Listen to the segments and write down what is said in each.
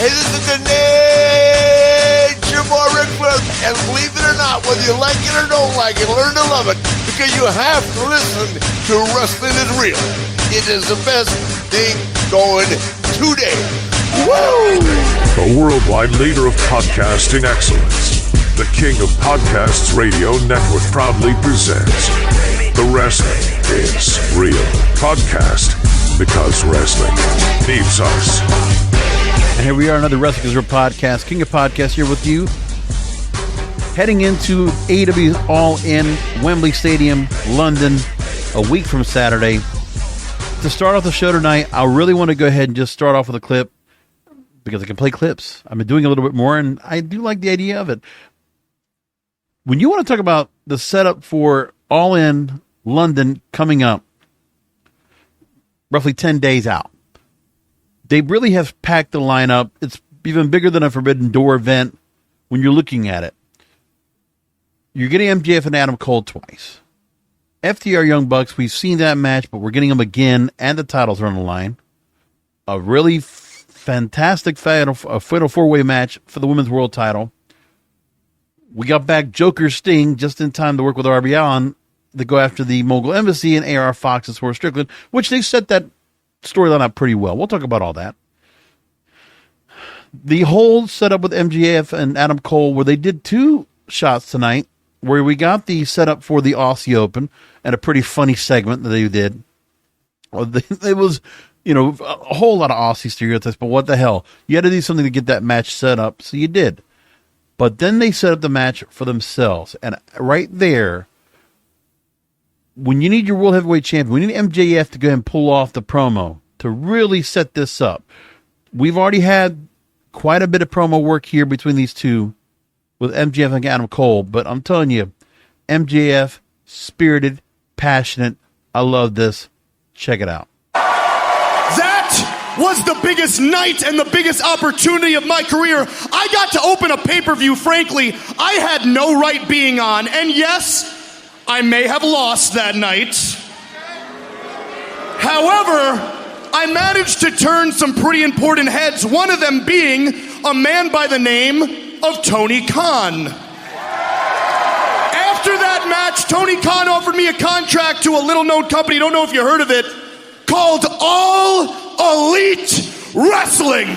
Hey, this is the Nature Boy Ric Flair, and believe it or not, whether you like it or don't like it, learn to love it, because you have to listen to Wrestling is Real. It is the best thing going today. Woo! The worldwide leader of podcasting excellence, the king of podcasts radio network proudly presents The Wrestling is Real podcast, because wrestling needs us. And here we are, another Wrestling is Real podcast, king of podcasts here with you, heading into AEW All In Wembley Stadium, London, a week from Saturday. To start off the show tonight, I really want to go ahead and just start off with a clip, because I can play clips. I've been doing a little bit more, and I do like the idea of it. When you want to talk about the setup for All In London coming up, roughly 10 days out, they really have packed the lineup. It's even bigger than a Forbidden Door event when you're looking at it. You're getting MJF and Adam Cole twice. FTR Young Bucks, we've seen that match, but we're getting them again, and the titles are on the line. A really fantastic fatal four-way match for the women's world title. We got back Joker Sting just in time to work with Darby Allin to go after the Mogul Embassy and AR Fox and Swerve Strickland, which they set that storyline up pretty well. We'll talk about all that. The whole setup with MJF and Adam Cole, where they did two shots tonight, where we got the setup for the Aussie Open and a pretty funny segment that they did. It was, a whole lot of Aussie stereotypes, but what the hell? You had to do something to get that match set up, so you did. But then they set up the match for themselves. And right there, when you need your World Heavyweight Champion, we need MJF to go ahead and pull off the promo to really set this up. We've already had quite a bit of promo work here between these two with MJF and Adam Cole, but I'm telling you, MJF, spirited, passionate. I love this. Check it out. That was the biggest night and the biggest opportunity of my career. I got to open a pay-per-view, frankly, I had no right being on, and yes, I may have lost that night. However, I managed to turn some pretty important heads, one of them being a man by the name of Tony Khan. After that match, Tony Khan offered me a contract to a little-known company, don't know if you heard of it, called All Elite Wrestling.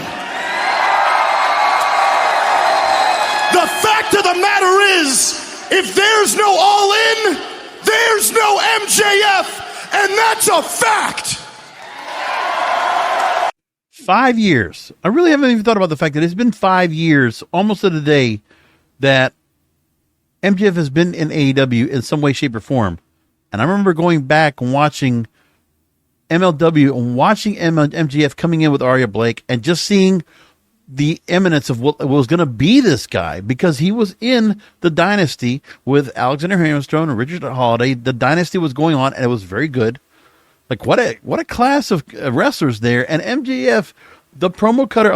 The fact of the matter is, if there's no All In, there's no MJF, and that's a fact. 5 years. I really haven't even thought about the fact that it's been 5 years, almost to the day, that MJF has been in AEW in some way, shape, or form. And I remember going back and watching MLW and watching MJF coming in with Arya Blake and just seeing the eminence of what was going to be this guy, because he was in the Dynasty with Alexander Hammerstone and Richard Holiday. The Dynasty was going on, and it was very good. Like, what a class of wrestlers there. And MJF, the promo cutter,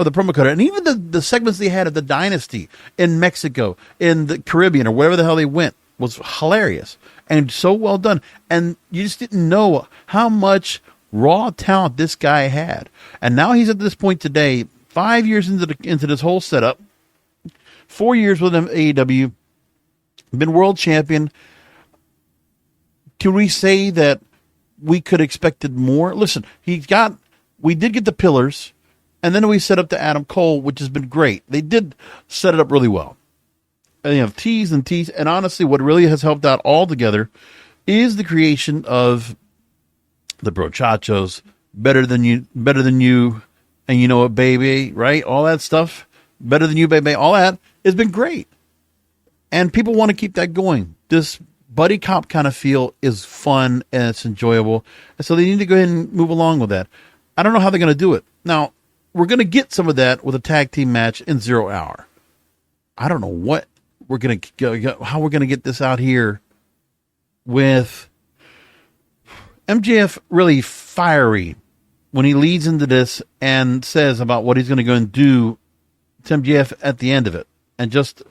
and even the segments they had of the Dynasty in Mexico, in the Caribbean, or wherever the hell they went, was hilarious and so well done. And you just didn't know how much raw talent this guy had. And now he's at this point today, 5 years into this whole setup, 4 years with AEW, been world champion. Can we say that we could have expected more? Listen, we did get the pillars, and then we set up to Adam Cole, which has been great. They did set it up really well. And you have tease, and honestly, what really has helped out all together is the creation of the Brochachos, better than you, and you know what, baby, right? All that stuff, better than you, baby, all that has been great. And people want to keep that going. This buddy cop kind of feel is fun and it's enjoyable. And so they need to go ahead and move along with that. I don't know how they're going to do it. Now, we're going to get some of that with a tag team match in 0 Hour. I don't know what we're going to how we're going to get this out here with MJF really fiery when he leads into this and says about what he's going to go and do to MJF at the end of it, and just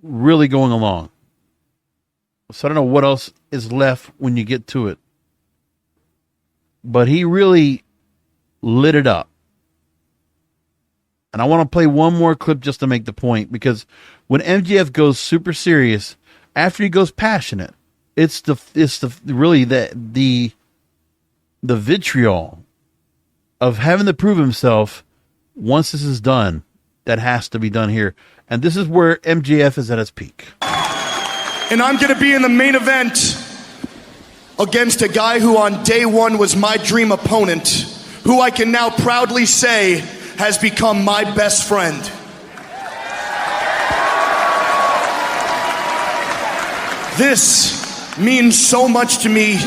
really going along. So I don't know what else is left when you get to it. But he really lit it up. And I want to play one more clip just to make the point, because when MJF goes super serious, after he goes passionate, it's the vitriol of having to prove himself once this is done that has to be done here. And this is where MJF is at his peak. And I'm going to be in the main event against a guy who on day one was my dream opponent, who I can now proudly say has become my best friend. This means so much to me.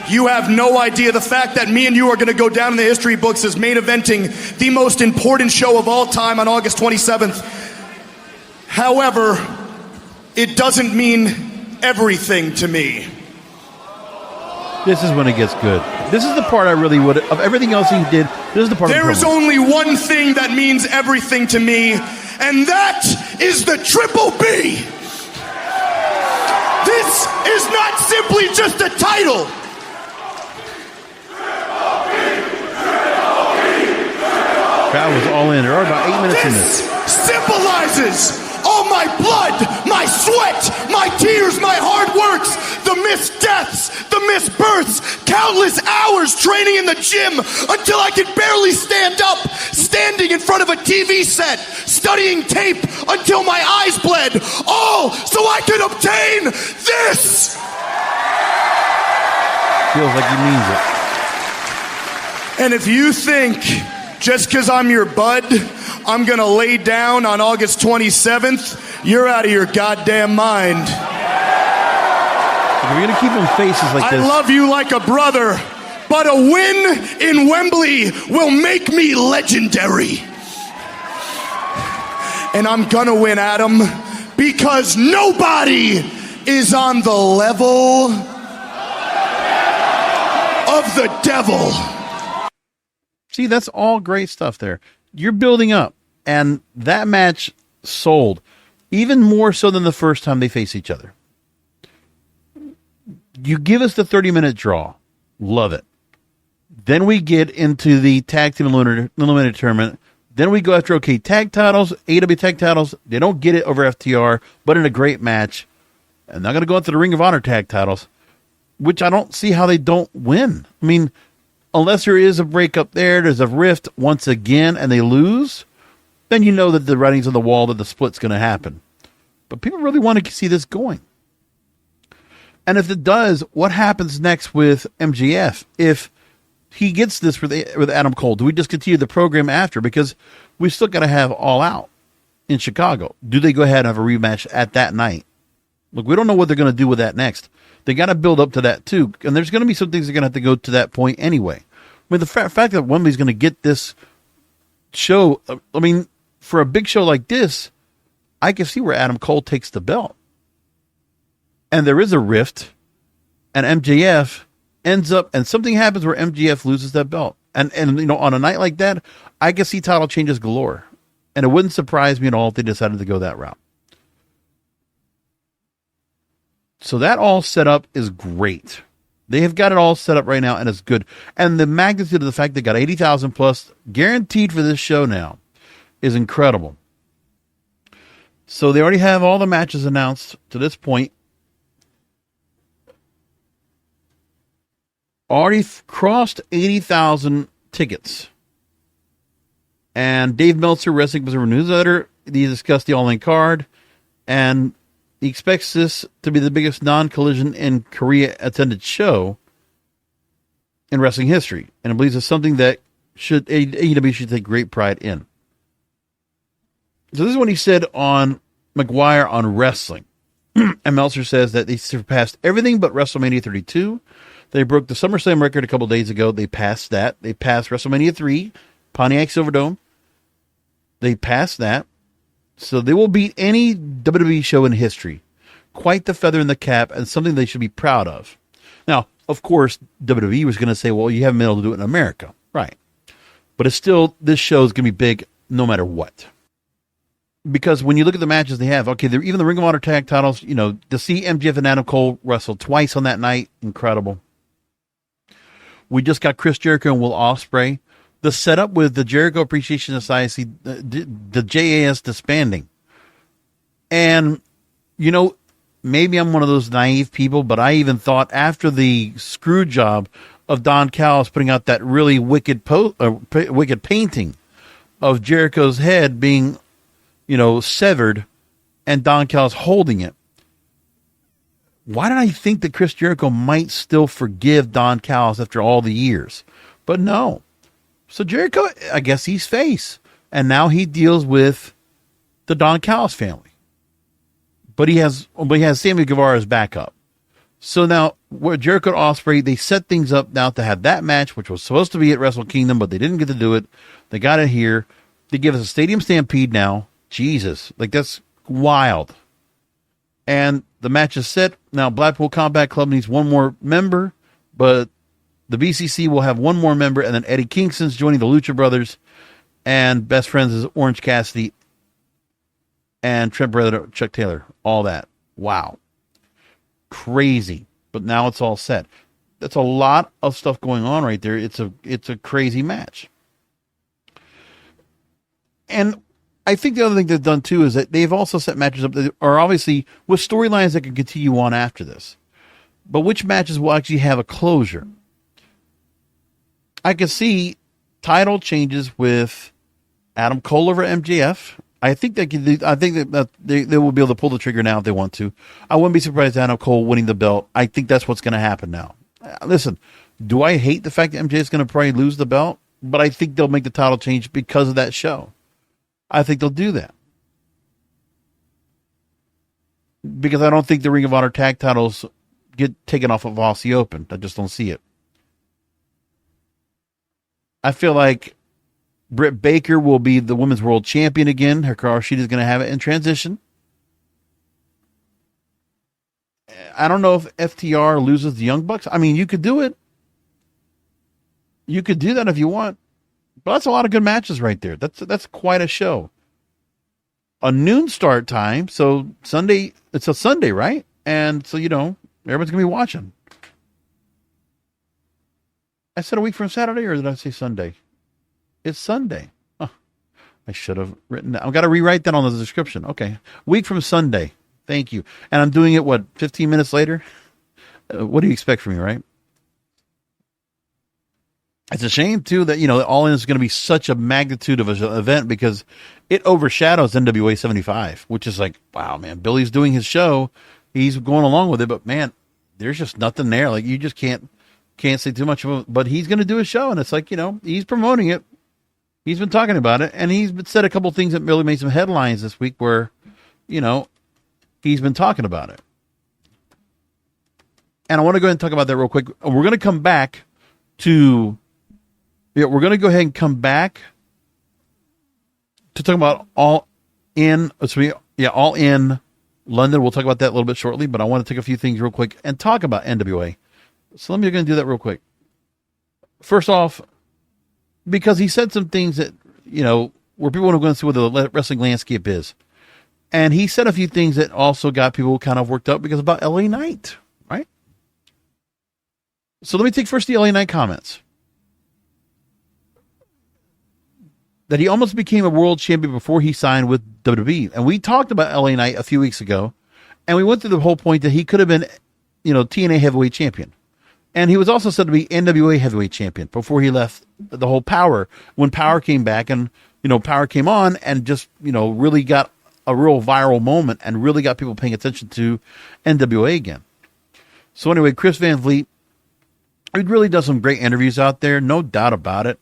You have no idea. The fact that me and you are going to go down in the history books as main eventing the most important show of all time on August 27th. However, it doesn't mean everything to me. This is when it gets good. This is the part I really would, of everything else he did, this is the part. There is only one thing that means everything to me, and that is the Triple B. This is not simply just a title. Crowd was all in. There are about 8 minutes in this. Symbolizes all my blood, my sweat, my tears, my hard works, the missed deaths, the missed births, countless hours training in the gym until I could barely stand up, standing in front of a TV set, studying tape until my eyes bled, all so I could obtain this. Feels like he means it. And if you think just because I'm your bud, I'm going to lay down on August 27th, you're out of your goddamn mind. If you're going to keep them faces like this. I love you like a brother, but a win in Wembley will make me legendary. And I'm going to win, Adam, because nobody is on the level of the devil. See, that's all great stuff there. You're building up, and that match sold even more so than the first time they face each other. You give us the 30-minute draw. Love it. Then we get into the tag team eliminator tournament. Then we go after, okay, tag titles, AEW tag titles. They don't get it over FTR, but in a great match. And they're going to go into the Ring of Honor tag titles, which I don't see how they don't win. I mean, unless there is a breakup there's a rift once again, and they lose, then you know that the writing's on the wall that the split's going to happen. But people really want to see this going. And if it does, what happens next with MJF? If he gets this with Adam Cole, do we just continue the program after? Because we still got to have All Out in Chicago. Do they go ahead and have a rematch at that night? Look, we don't know what they're going to do with that next. They got to build up to that too. And there's going to be some things that are going to have to go to that point anyway. I mean, the fact that Wembley's going to get this show, I mean, for a big show like this, I can see where Adam Cole takes the belt. And there is a rift, and MJF ends up, and something happens where MJF loses that belt. And you know, on a night like that, I can see title changes galore. And it wouldn't surprise me at all if they decided to go that route. So that all set up is great. They have got it all set up right now, and it's good. And the magnitude of the fact they got 80,000 plus guaranteed for this show now is incredible. So they already have all the matches announced to this point. Already crossed 80,000 tickets. And Dave Meltzer, Wrestling Observer newsletter, he discussed the All In card, and he expects this to be the biggest non-collision in Korea attended show in wrestling history, and I believe it's something that AEW should take great pride in. So this is what he said on McGuire on Wrestling. And Meltzer says that they surpassed everything but WrestleMania 32. They broke the SummerSlam record a couple days ago. They passed that. They passed WrestleMania 3, Pontiac Silverdome. They passed that. So they will beat any WWE show in history. Quite the feather in the cap, and something they should be proud of. Now, of course, WWE was going to say, well, you haven't been able to do it in America. Right. But it's still, this show is going to be big no matter what. Because when you look at the matches they have, okay, even the Ring of Honor tag titles, you know, to see MJF and Adam Cole wrestle twice on that night, incredible. We just got Chris Jericho and Will Ospreay. the setup with the Jericho Appreciation Society, the JAS disbanding. And, you know, maybe I'm one of those naive people, but I even thought after the screw job of Don Callis putting out that really wicked painting of Jericho's head being, you know, severed and Don Callis holding it, why did I think that Chris Jericho might still forgive Don Callis after all the years? But no. So Jericho, I guess he's face. And now he deals with the Don Callis family. But he has Sammy Guevara's backup. So now, where Jericho and Ospreay, they set things up now to have that match, which was supposed to be at Wrestle Kingdom, but they didn't get to do it. They got it here. They give us a Stadium Stampede now. Jesus. Like, that's wild. And the match is set. Now, Blackpool Combat Club needs one more member, but the BCC will have one more member, and then Eddie Kingston's joining the Lucha Brothers, and best friends is Orange Cassidy and Trent Brother, Chuck Taylor. All that. Wow. Crazy. But now it's all set. That's a lot of stuff going on right there. It's a crazy match. And I think the other thing they've done too is that they've also set matches up that are obviously with storylines that can continue on after this. But which matches will actually have a closure? I can see title changes with Adam Cole over MJF. I think they will be able to pull the trigger now if they want to. I wouldn't be surprised Adam Cole winning the belt. I think that's what's going to happen now. Listen, do I hate the fact that MJF is going to probably lose the belt? But I think they'll make the title change because of that show. I think they'll do that. Because I don't think the Ring of Honor tag titles get taken off of Aussie Open. I just don't see it. I feel like Britt Baker will be the Women's World Champion again. Hikaru Shida is going to have it in transition. I don't know if FTR loses the Young Bucks. I mean, you could do it. You could do that if you want. But that's a lot of good matches right there. That's quite a show. A noon start time. So Sunday, it's a Sunday, right? And so, you know, everyone's going to be watching. I said a week from Saturday, or did I say Sunday? It's Sunday. Huh. I should have written that. I've got to rewrite that on the description. Okay. Week from Sunday. Thank you. And I'm doing it, 15 minutes later? What do you expect from me, right? It's a shame, too, that, you know, All In is going to be such a magnitude of an event because it overshadows NWA 75, which is like, wow, man, Billy's doing his show. He's going along with it, but, man, there's just nothing there. Like, you just can't say too much of it. But he's going to do his show, and it's like, you know, he's promoting it. He's been talking about it, and he's said a couple things that really made some headlines this week where, you know, he's been talking about it. And I want to go ahead and talk about that real quick. We're going to come back to... Yeah, we're going to go ahead and come back to talk about All In London. We'll talk about that a little bit shortly, but I want to take a few things real quick and talk about NWA. So let me go and do that real quick. First off, because he said some things that, you know, where people want to go and see what the wrestling landscape is. And he said a few things that also got people kind of worked up because about LA Knight, right? So let me take first the LA Knight comments. That he almost became a world champion before he signed with WWE. And we talked about LA Knight a few weeks ago, and we went through the whole point that he could have been, you know, TNA heavyweight champion. And he was also said to be NWA heavyweight champion before he left the whole Power, when Power came back and, you know, Power came on and just, you know, really got a real viral moment and really got people paying attention to NWA again. So anyway, Chris Van Vliet, he really does some great interviews out there, no doubt about it.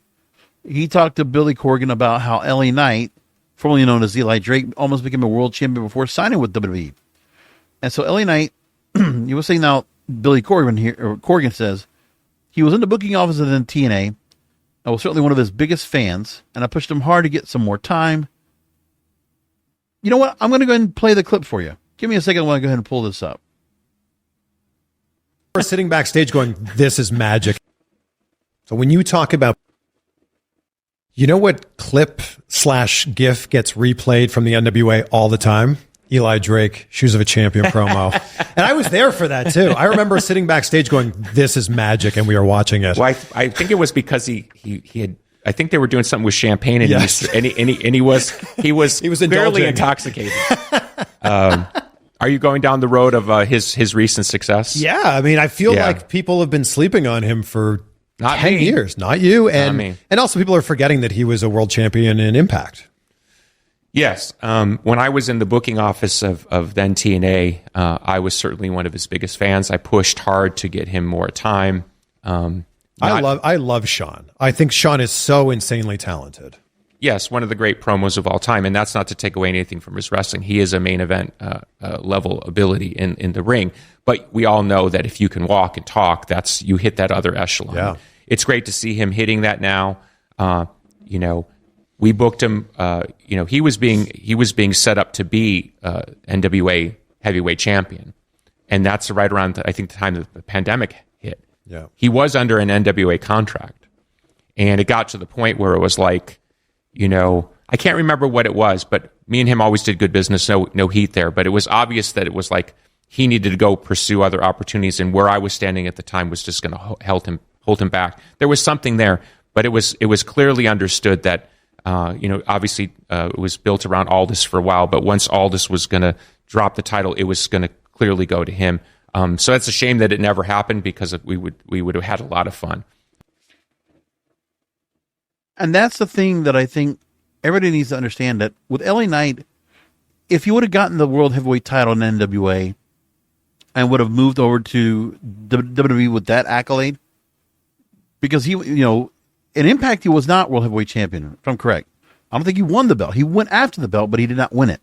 He talked to Billy Corgan about how LA Knight, formerly known as Eli Drake, almost became a world champion before signing with WWE. And so LA Knight, he was saying now, Billy Corgan here, or Corgan says, he was in the booking office of the TNA. I was certainly one of his biggest fans, and I pushed him hard to get some more time. You know what? I'm going to go ahead and play the clip for you. Give me a second. I want to go ahead and pull this up. We're sitting backstage going, this is magic. So when you talk about, you know what clip/GIF gets replayed from the NWA all the time? Eli Drake, Shoes of a Champion promo. And I was there for that too. I remember sitting backstage going, this is magic, and we were watching it. Well, I think it was because he had I think they were doing something with champagne, and he was barely intoxicated. Are you going down the road of his recent success? Yeah, I mean, I feel like people have been sleeping on him for Not 10 me. years. Not you, and Not me. and also people are forgetting that he was a world champion in Impact. Yes. When I was in the booking office of then TNA, I was certainly one of his biggest fans. I pushed hard to get him more time. I love Sean. I think Sean is so insanely talented. Yes, one of the great promos of all time, and that's not to take away anything from his wrestling. He is a main event level ability in the ring. But we all know that if you can walk and talk, you hit that other echelon. Yeah. It's great to see him hitting that now. We booked him. He was being set up to be NWA heavyweight champion, and that's right around I think the time that the pandemic hit. Yeah, he was under an NWA contract, and it got to the point where it was like, I can't remember what it was, but me and him always did good business. No heat there, but it was obvious that it was like he needed to go pursue other opportunities, and where I was standing at the time was just going to hold him back. There was something there, but it was clearly understood that. Obviously, it was built around Aldis for a while, but once Aldis was going to drop the title, it was going to clearly go to him. So it's a shame that it never happened because we would have had a lot of fun. And that's the thing that I think everybody needs to understand, that with LA Knight, if he would have gotten the World Heavyweight title in NWA and would have moved over to WWE with that accolade, because he, in Impact, he was not World Heavyweight Champion, if I'm correct. I don't think he won the belt. He went after the belt, but he did not win it.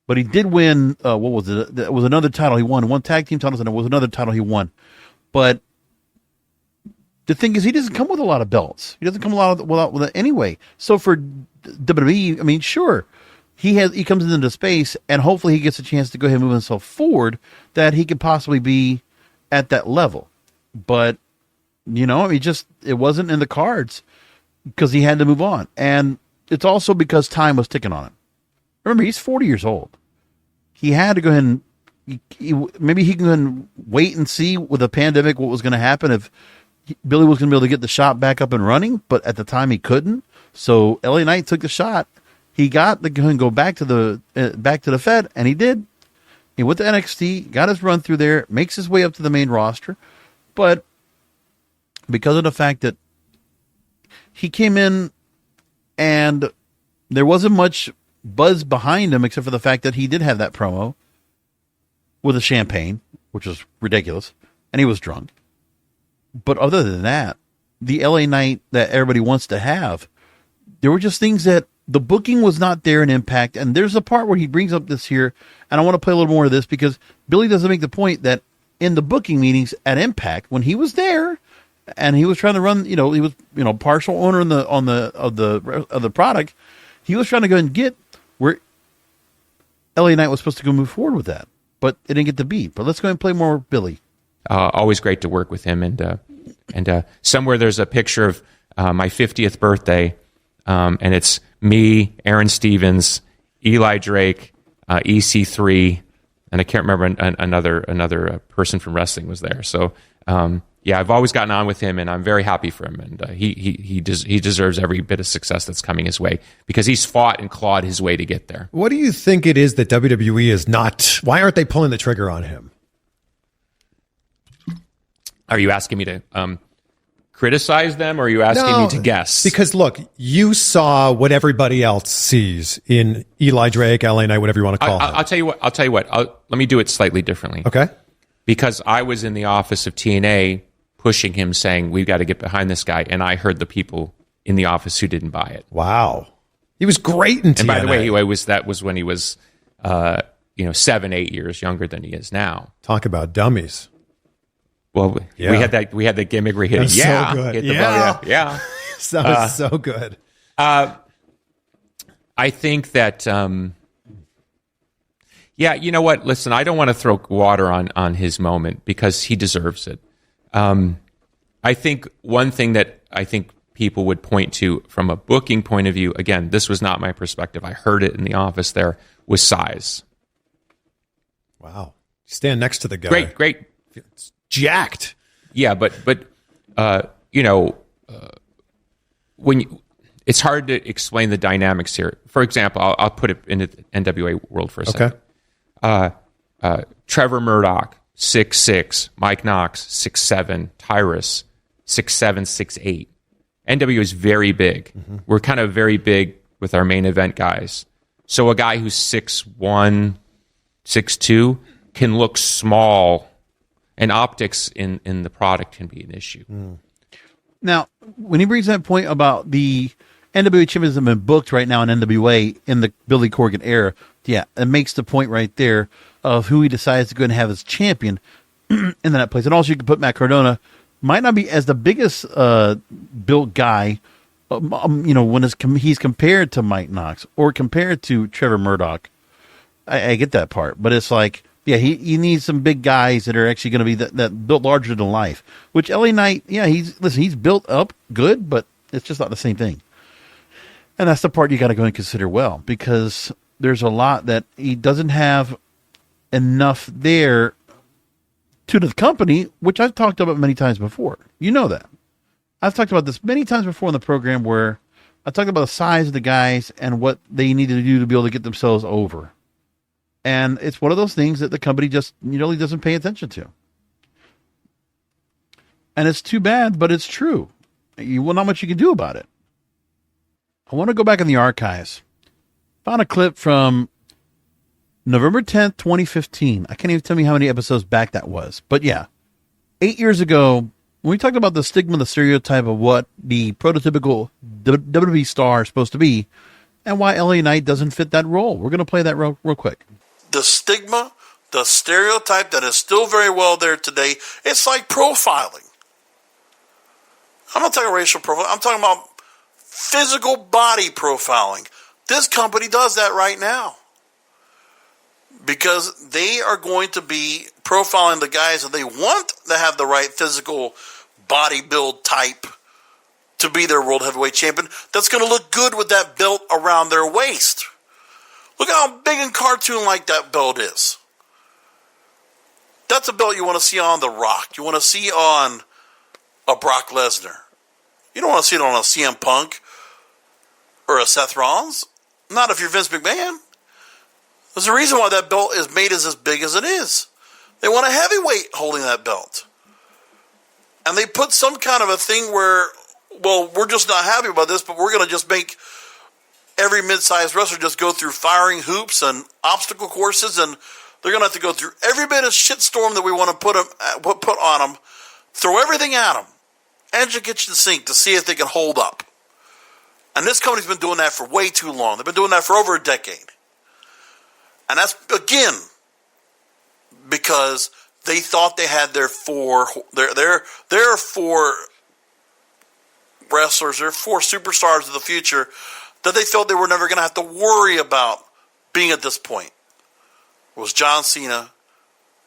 But he did win, what was it? It was another title he won. One tag team title, and it was another title he won. But the thing is, he doesn't come with a lot of belts. He doesn't come with it anyway. So for WWE, I mean, sure, he comes into space, and hopefully he gets a chance to go ahead and move himself forward, that he could possibly be at that level. But it wasn't in the cards because he had to move on. And it's also because time was ticking on him. Remember, he's 40 years old. He had to go ahead and maybe he can wait and see with the pandemic what was going to happen if Billy was going to be able to get the shop back up and running. But at the time he couldn't. So LA Knight took the shot. He got to go back to the Fed, and he did. He went to NXT, got his run through there, makes his way up to the main roster. But because of the fact that he came in and there wasn't much buzz behind him except for the fact that he did have that promo with the champagne, which was ridiculous, and he was drunk. But other than that, the LA Knight that everybody wants to have, there were just things that the booking was not there in Impact. And there's a part where he brings up this here, and I want to play a little more of this because Billy doesn't make the point that in the booking meetings at Impact, when he was there, and he was trying to run, he was, partial owner of the product. He was trying to go and get where LA Knight was supposed to go move forward with that, but it didn't get to be. But let's go and play more Billy. Always great to work with him, and somewhere there's a picture of my 50th birthday, and it's me, Aaron Stevens, Eli Drake, EC3, and I can't remember another person from wrestling was there. So. I've always gotten on with him, and I'm very happy for him. And he deserves every bit of success that's coming his way because he's fought and clawed his way to get there. What do you think it is that WWE is not? Why aren't they pulling the trigger on him? Are you asking me to criticize them, or are you asking me to guess? Because look, you saw what everybody else sees in Eli Drake, LA Knight, whatever you want to call him. I'll tell you what. Let me do it slightly differently. Okay. Because I was in the office of TNA pushing him, saying, we've got to get behind this guy. And I heard the people in the office who didn't buy it. Wow. He was great in TNA. And by the way, that was when he was, 7-8 years younger than he is now. Talk about dummies. Well, we had the gimmick where he hit so good. Hit the ball. Yeah. That was so good. I think that, you know what? Listen, I don't want to throw water on his moment because he deserves it. I think one thing that I think people would point to from a booking point of view, again, this was not my perspective. I heard it in the office there, was size. Wow. Stand next to the guy. Great. It's jacked. Yeah, but it's hard to explain the dynamics here. For example, I'll put it into the NWA world for a second. Trevor Murdoch, 6'6", Mike Knox, 6'7", Tyrus, 6'7", 6'8". NWA is very big. Mm-hmm. We're kind of very big with our main event guys. So a guy who's 6'1", 6'2", can look small, and optics in the product can be an issue. Mm. Now, when he brings that point about the NWA champions have been booked right now in NWA in the Billy Corgan era, yeah, it makes the point right there of who he decides to go and have as champion in that place. And also you can put Matt Cardona, might not be as the biggest built guy, when he's compared to Mike Knox or compared to Trevor Murdoch. I get that part, but it's like, yeah, he needs some big guys that are actually going to be that built larger than life. Which LA Knight, yeah, he's built up good, but it's just not the same thing. And that's the part you got to go and consider well, because there's a lot that he doesn't have enough there to the company, which I've talked about many times before. You know that. I've talked about this many times before in the program, where I talked about the size of the guys and what they needed to do to be able to get themselves over. And it's one of those things that the company just really doesn't pay attention to. And it's too bad, but it's true. Not much you can do about it. I want to go back in the archives. Found a clip from November 10th, 2015. I can't even tell me how many episodes back that was. But yeah, 8 years ago, when we talked about the stigma, the stereotype of what the prototypical WWE star is supposed to be, and why LA Knight doesn't fit that role. We're going to play that real quick. The stigma, the stereotype that is still very well there today, it's like profiling. I'm not talking racial profiling. I'm talking about physical body profiling. This company does that right now, because they are going to be profiling the guys that they want to have the right physical body build type to be their world heavyweight champion. That's going to look good with that belt around their waist. Look at how big and cartoon-like that belt is. That's a belt you want to see on The Rock. You want to see on a Brock Lesnar. You don't want to see it on a CM Punk or a Seth Rollins. Not if you're Vince McMahon. There's a reason why that belt is made as big as it is. They want a heavyweight holding that belt. And they put some kind of a thing where, well, we're just not happy about this, but we're going to just make every mid-sized wrestler just go through firing hoops and obstacle courses, and they're going to have to go through every bit of shitstorm that we want to put on them, throw everything at them, and you kitchen sink to see if they can hold up. And this company's been doing that for way too long. They've been doing that for over a decade. And that's, again, because they thought they had their four wrestlers, their four superstars of the future, that they felt they were never going to have to worry about being at this point. It was John Cena,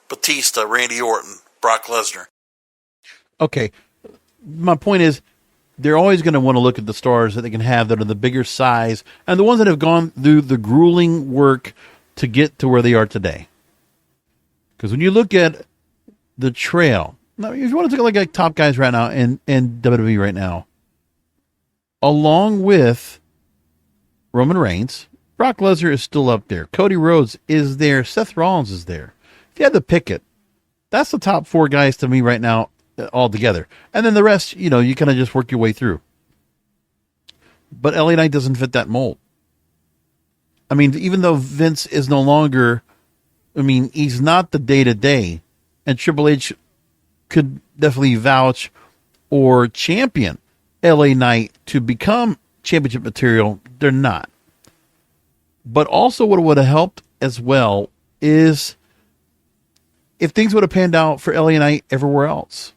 Batista, Randy Orton, Brock Lesnar. Okay. My point is, they're always going to want to look at the stars that they can have that are the bigger size and the ones that have gone through the grueling work to get to where they are today. Because when you look at the trail, now if you want to look at like top guys right now in WWE right now, along with Roman Reigns, Brock Lesnar is still up there. Cody Rhodes is there. Seth Rollins is there. If you had to pick it, that's the top four guys to me right now all together. And then the rest, you kind of just work your way through. But LA Knight doesn't fit that mold. I mean, even though Vince is no longer, he's not the day-to-day, and Triple H could definitely vouch or champion LA Knight to become championship material, they're not. But also what would have helped as well is if things would have panned out for LA Knight everywhere else.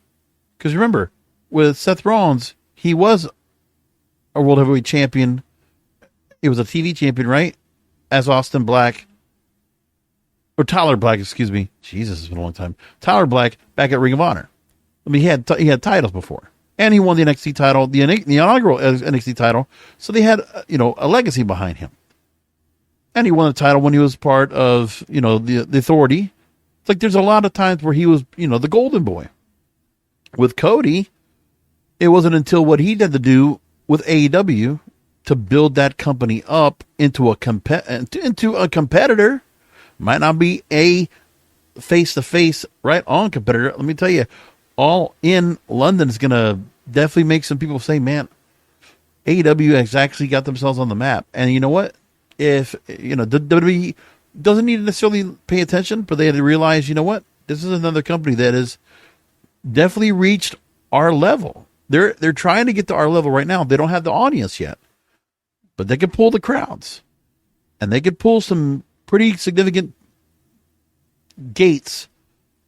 Because remember, with Seth Rollins, he was a World Heavyweight Champion. He was a TV champion, right? As Austin Black. Or Tyler Black, excuse me. Jesus, it's been a long time. Tyler Black back at Ring of Honor. He had titles before. And he won the NXT title, the inaugural NXT title. So they had, a legacy behind him. And he won the title when he was part of, the Authority. It's like there's a lot of times where he was, the golden boy. With Cody, it wasn't until what he had to do with AEW to build that company up into a competitor. Might not be a face-to-face, right on competitor. Let me tell you, All In London is going to definitely make some people say, man, AEW has actually got themselves on the map. And you know what? If, the WWE doesn't need to necessarily pay attention, but they had to realize, you know what? This is another company that has definitely reached our level. They're trying to get to our level right now. They don't have the audience yet, but they can pull the crowds, and they could pull some pretty significant gates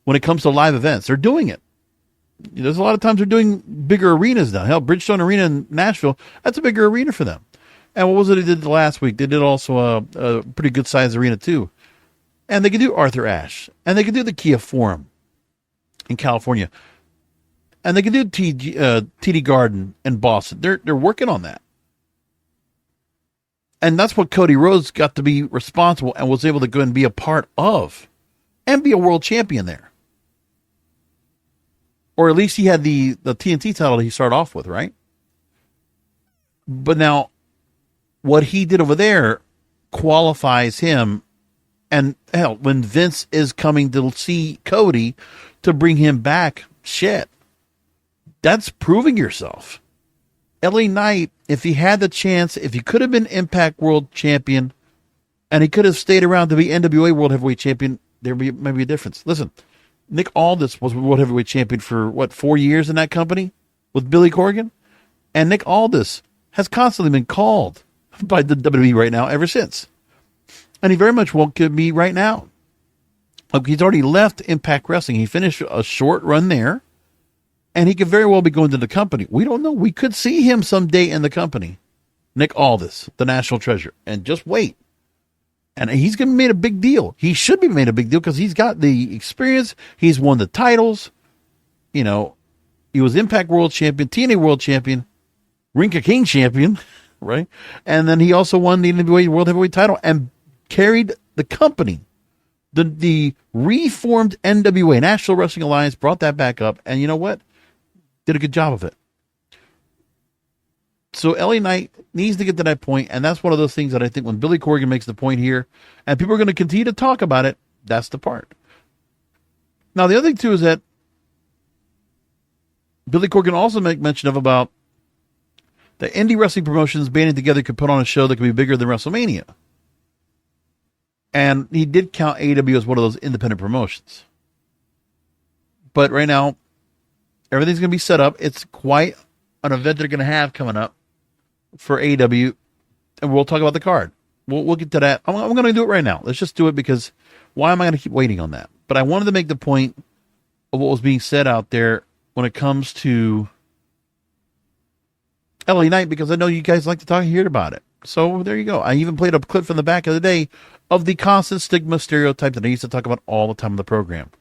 when it comes to live events. They're doing it. There's a lot of times they're doing bigger arenas now. Hell, Bridgestone Arena in Nashville, that's a bigger arena for them. And what was it they did last week? They did also a pretty good sized arena too. And they could do Arthur Ashe, and they could do the Kia Forum in California, and they could do TD Garden in Boston. They're working on that. And that's what Cody Rhodes got to be responsible and was able to go and be a part of and be a world champion there. Or at least he had the TNT title he started off with, right? But now what he did over there qualifies him. And hell, when Vince is coming to see Cody to bring him back, shit, that's proving yourself. LA Knight, if he had the chance, if he could have been Impact World Champion and he could have stayed around to be NWA World Heavyweight Champion, there would be maybe a difference. Listen, Nick Aldis was World Heavyweight Champion for, 4 years in that company with Billy Corgan? And Nick Aldis has constantly been called by the WWE right now ever since. And he very much won't give me right now. He's already left Impact Wrestling. He finished a short run there, and he could very well be going to the company. We don't know. We could see him someday in the company. Nick Aldis, the national treasure. And just wait. And he's going to be made a big deal. He should be made a big deal because he's got the experience. He's won the titles. He was Impact World Champion, TNA World Champion, Ring of King Champion, right? And then he also won the NWA World Heavyweight title and carried the company. The reformed NWA, National Wrestling Alliance, brought that back up. And you know what? Did a good job of it. So LA Knight needs to get to that point, and that's one of those things that I think when Billy Corgan makes the point here, and people are going to continue to talk about it, that's the part. Now, the other thing, too, is that Billy Corgan also make mention of about the indie wrestling promotions banding together could put on a show that could be bigger than WrestleMania. And he did count AEW as one of those independent promotions. But right now, everything's going to be set up. It's quite an event they're going to have coming up for AEW, and we'll talk about the card. We'll get to that. I'm going to do it right now. Let's just do it because why am I going to keep waiting on that? But I wanted to make the point of what was being said out there when it comes to LA Knight, because I know you guys like to talk and hear about it. So there you go. I even played a clip from the back of the day of the constant stigma stereotype that I used to talk about all the time on the program.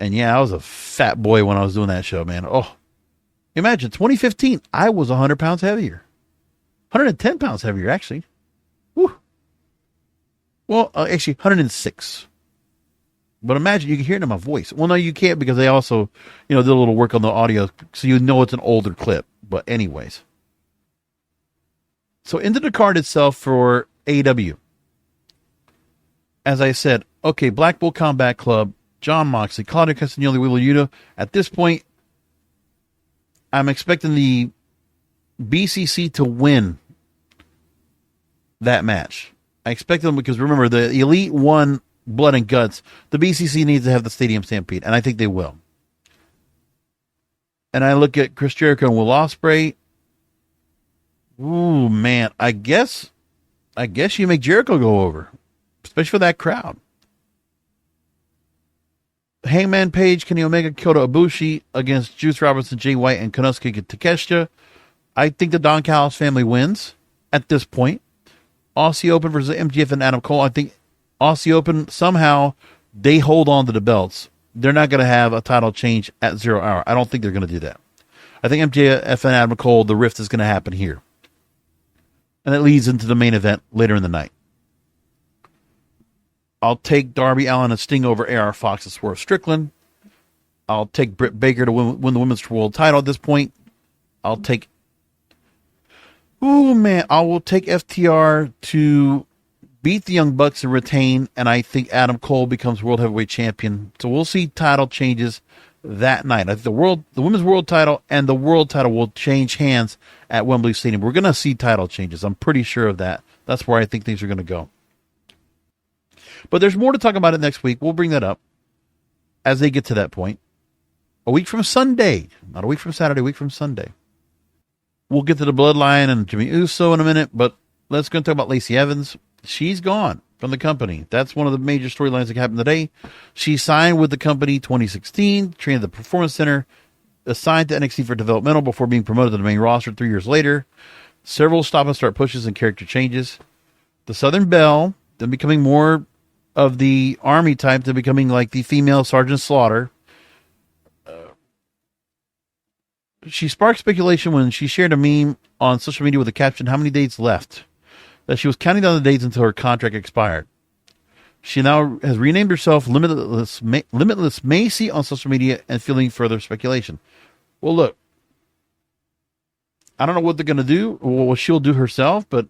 And yeah, I was a fat boy when I was doing that show, man. Oh, imagine 2015, I was 100 pounds heavier. 110 pounds heavier, actually. Woo. Well, actually, 106. But imagine, you can hear it in my voice. Well, no, you can't because they also, did a little work on the audio, so you know it's an older clip. But anyways. So into the card itself for AEW. As I said, okay, Blackpool Combat Club, John Moxley, Claudio Castagnoli, Wheeler Yuta. At this point, I'm expecting the BCC to win that match. I expect them because, remember, the Elite won Blood and Guts. The BCC needs to have the Stadium Stampede, and I think they will. And I look at Chris Jericho and Will Ospreay. Ooh, man, I guess you make Jericho go over, especially for that crowd. Hangman Page, Kenny Omega, Kota Ibushi against Juice Robinson, Jay White, and Konosuke Takeshita. I think the Don Callis family wins at this point. Aussie Open versus MJF and Adam Cole. I think Aussie Open, somehow, they hold on to the belts. They're not going to have a title change at 0 hour. I don't think they're going to do that. I think MJF and Adam Cole, the rift is going to happen here. And it leads into the main event later in the night. I'll take Darby Allin and Sting over AR Fox and Swerve Strickland. I'll take Britt Baker to win the women's world title at this point. I'll take Ooh, man, I will take FTR to beat the Young Bucks and retain, and I think Adam Cole becomes World Heavyweight Champion. So we'll see title changes that night. I think the Women's World Title and the World Title will change hands at Wembley Stadium. We're going to see title changes. I'm pretty sure of that. That's where I think things are going to go. But there's more to talk about it next week. We'll bring that up as they get to that point. A week from Sunday. Not a week from Saturday, a week from Sunday. We'll get to the Bloodline and Jimmy Uso in a minute, but let's go talk about Lacey Evans. She's gone from the company. That's one of the major storylines that happened today. She signed with the company 2016, trained at the Performance Center, assigned to NXT for developmental before being promoted to the main roster 3 years later. Several stop and start pushes and character changes. The Southern Belle, then becoming more of the army type, to becoming like the female Sergeant Slaughter. She sparked speculation when she shared a meme on social media with the caption, "How many days left?" that she was counting down the days until her contract expired. She now has renamed herself Limitless Macy on social media and fueling further speculation. Well, look, I don't know what they're going to do or what she'll do herself, but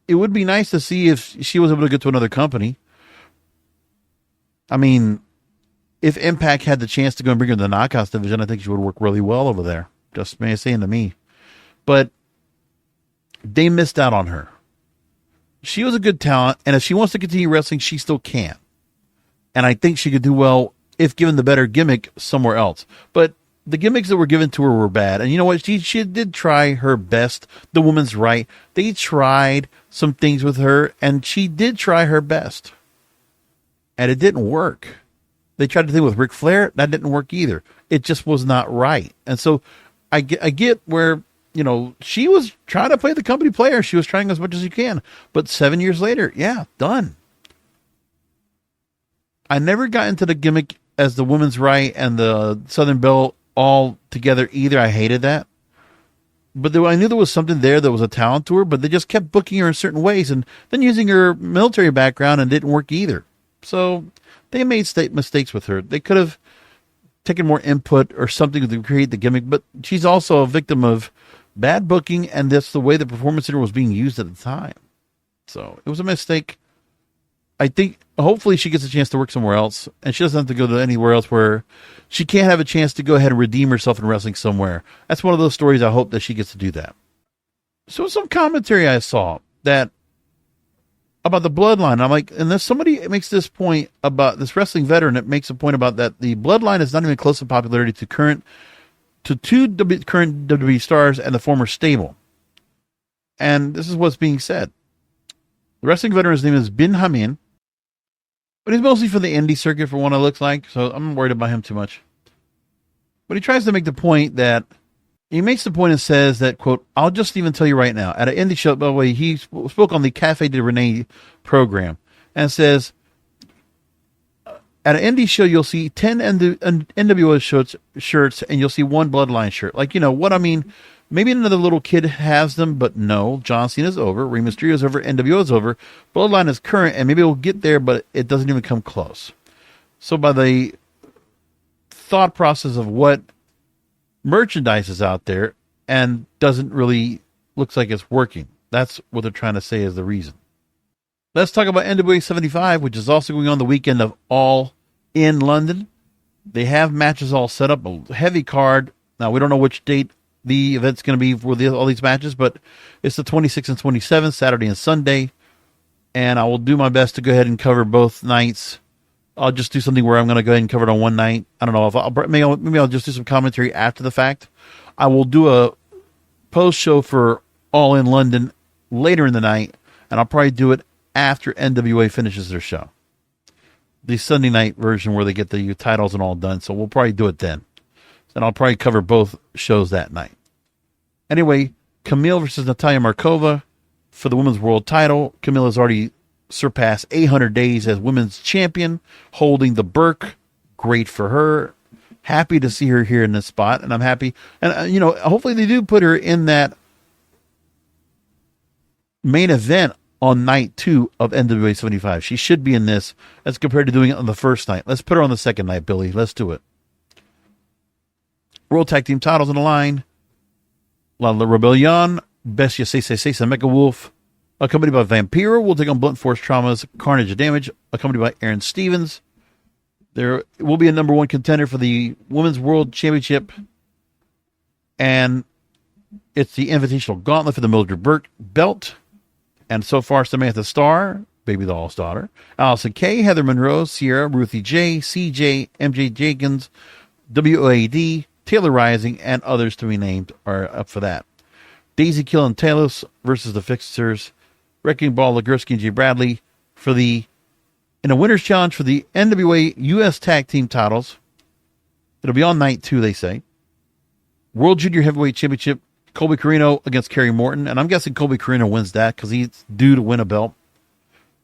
it would be nice to see if she was able to get to another company. I mean, if Impact had the chance to go and bring her to the Knockouts division, I think she would work really well over there. Just saying to me. But they missed out on her. She was a good talent, and if she wants to continue wrestling, she still can. And I think she could do well if given the better gimmick somewhere else. But the gimmicks that were given to her were bad. And you know what? She did try her best. The Woman's Right. They tried some things with her, and she did try her best. And it didn't work. They tried to do it with Ric Flair. That didn't work either. It just was not right. And so I get where, you know, she was trying to play the company player. She was trying as much as she can. But 7 years later, yeah, done. I never got into the gimmick as the Women's Right and the Southern Belle all together either. I hated that. But I knew there was something there that was a talent to her, but they just kept booking her in certain ways and then using her military background, and didn't work either. So they made mistakes with her. They could have taken more input or something to create the gimmick, but she's also a victim of bad booking, and that's the way the Performance Center was being used at the time. So it was a mistake. I think hopefully she gets a chance to work somewhere else, and she doesn't have to go to anywhere else where she can't have a chance to go ahead and redeem herself in wrestling somewhere. That's one of those stories I hope that she gets to do that. So some commentary I saw that about the Bloodline. I'm like, and then somebody makes this point about this wrestling veteran that makes a point about that the Bloodline is not even close in popularity to current WWE stars and the former stable. And this is what's being said. The wrestling veteran's name is Bin Hamin, but he's mostly for the indie circuit for what it looks like, so I'm not worried about him too much. But he tries to make the point that he makes the point and says that, quote, "I'll just even tell you right now, at an indie show," by the way, he spoke on the Cafe de Rene program, and says, at an indie show, you'll see 10 NWO shirts, and you'll see one Bloodline shirt. Like, you know what I mean? Maybe another little kid has them, but no. John Cena's over. Rey Mysterio's over. NWO's over. Bloodline is current, and maybe we'll get there, but it doesn't even come close. So by the thought process of what merchandise is out there and doesn't really looks like it's working. That's what they're trying to say is the reason. Let's talk about NWA 75, which is also going on the weekend of All In London. They have matches all set up, a heavy card. Now, we don't know which date the event's going to be for all these matches, but it's the 26th and 27th, Saturday and Sunday. And I will do my best to go ahead and cover both nights. I'll just do something where I'm going to go ahead and cover it on one night. I don't know if maybe I'll just do some commentary after the fact. I will do a post show for All In London later in the night, and I'll probably do it after NWA finishes their show. The Sunday night version where they get the titles and all done. So we'll probably do it then. And I'll probably cover both shows that night. Anyway, Camille versus Natalia Markova for the Women's World title. Camille has already surpassed 800 days as women's champion, holding the Burke. Great for her. Happy to see her here in this spot, and I'm happy. And, you know, hopefully they do put her in that main event on night 2 of NWA 75. She should be in this as compared to doing it on the first night. Let's put her on the second night, Billy. Let's do it. World Tag Team titles on the line. La Rebellion Bestia Say, Mecha Wolf, accompanied by Vampiro, will take on Blunt Force Trauma's Carnage of Damage, accompanied by Aaron Stevens. There will be a number one contender for the Women's World Championship, and it's the Invitational Gauntlet for the Mildred Burke belt. And so far, Samantha Starr, Baby Doll's daughter, Allison Kay, Heather Monroe, Sierra, Ruthie J, CJ, MJ Jenkins, WOAD, Taylor Rising, and others to be named are up for that. Daisy Kill and Talos versus the Fixers, Wrecking Ball, Legursky, and Jay Bradley in a winner's challenge for the NWA U.S. Tag Team titles. It'll be on night 2, they say. World Junior Heavyweight Championship, Colby Carino against Kerry Morton, and I'm guessing Colby Carino wins that because he's due to win a belt.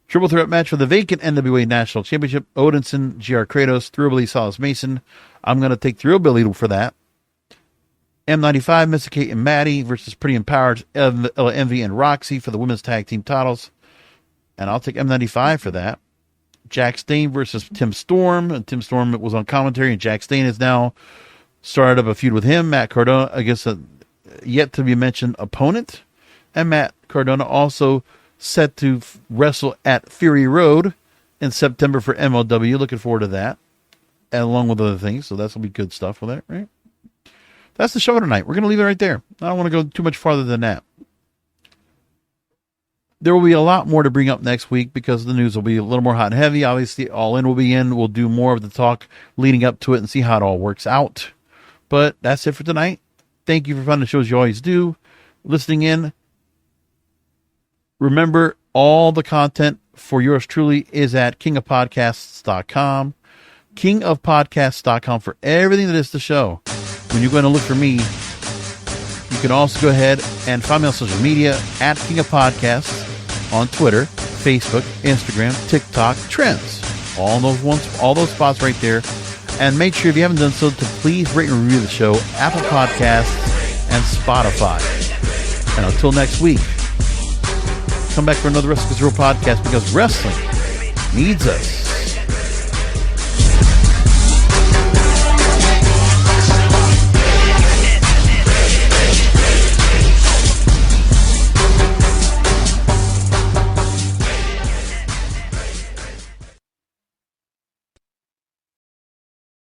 Triple threat match for the vacant NWA National Championship, Odinson, GR Kratos, Thrillbilly, Solace Mason. I'm going to take Thrillbilly for that. M95, Missa Kate and Maddie versus Pretty Empowered, Ella Envy and Roxy for the women's tag team titles. And I'll take M95 for that. Jack Stain versus Tim Storm. And Tim Storm was on commentary, and Jack Stain has now started up a feud with him. Matt Cardona against a yet to be mentioned opponent. And Matt Cardona also set to wrestle at Fury Road in September for MLW. Looking forward to that. And along with other things. So that's going to be good stuff with that, right? That's the show tonight. We're going to leave it right there. I don't want to go too much farther than that. There will be a lot more to bring up next week because the news will be a little more hot and heavy. Obviously, All In will be in. We'll do more of the talk leading up to it and see how it all works out. But that's it for tonight. Thank you for finding the shows you always do. Listening in. Remember, all the content for yours truly is at kingofpodcasts.com. Kingofpodcasts.com for everything that is the show. When you're going to look for me, you can also go ahead and find me on social media at King of Podcasts on Twitter, Facebook, Instagram, TikTok, Trends. All those spots right there. And make sure if you haven't done so to please rate and review the show, Apple Podcasts and Spotify. And until next week, come back for another Wrestling Zero podcast because wrestling needs us.